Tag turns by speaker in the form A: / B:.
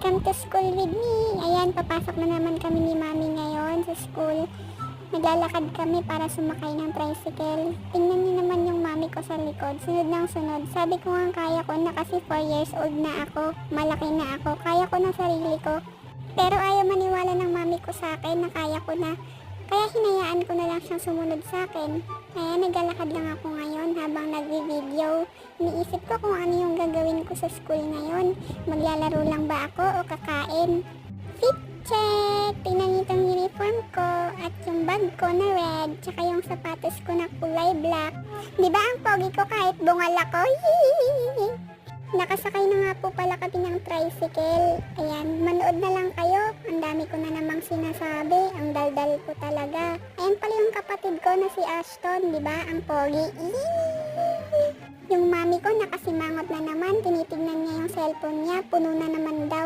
A: Come to school with me. Ayan, papasok na naman kami ni Mami ngayon sa school. Naglalakad kami para sumakay ng tricycle. Tingnan niyo naman yung mami ko sa likod. Sunod ng sunod. Sabi ko nga kaya ko na kasi 4 years old na ako. Malaki na ako. Kaya ko ng sarili ko. Pero ayaw maniwala ng mami ko sa akin na kaya ko na. Kaya hinayaan ko na lang siyang sumunod sa akin. Kaya naglalakad lang ako ngayon habang nagvi-video. Iniisip ko kung ano yung gagawin ko sa school ngayon. Maglalaro lang ba ako o kakain? Fit check! Tingnan niyo itong uniform ko at yung bag ko na red tsaka yung sapatos ko na kulay black. Di ba ang pogi ko kahit bungal ako? Nakasakay na nga po pala kami ng tricycle. Ayan, manood na lang kayo. Ang dami ko na namang sinasabi. Ang daldal ko talaga. Ayan pala yung kapatid ko na si Ashton, di ba? Ang pogi. Yung mami ko nakasimangot na naman. Tinitignan niya yung cellphone niya. Puno na naman daw.